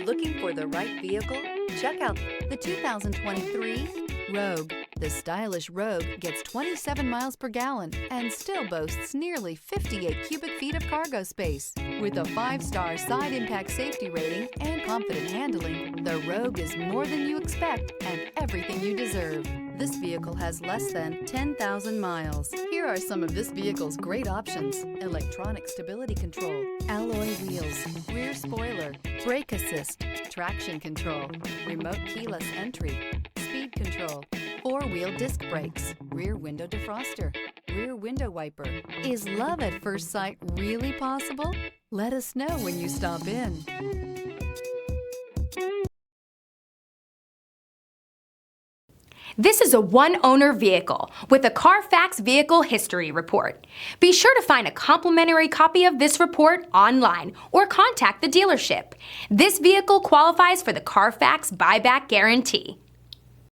Looking for the right vehicle? Check out the 2023 Rogue. The stylish Rogue gets 27 miles per gallon and still boasts nearly 58 cubic feet of cargo space. With a 5-star side impact safety rating and confident handling, the Rogue is more than you expect and everything you deserve. This vehicle has less than 10,000 miles. Here are some of this vehicle's great options: electronic stability control, alloy wheels, rear spoiler, brake assist, traction control, remote keyless entry, speed control, 4-wheel disc brakes, rear window defroster, rear window wiper. Is love at first sight really possible? Let us know when you stop in. This is a one-owner vehicle with a Carfax Vehicle History Report. Be sure to find a complimentary copy of this report online or contact the dealership. This vehicle qualifies for the Carfax Buyback Guarantee.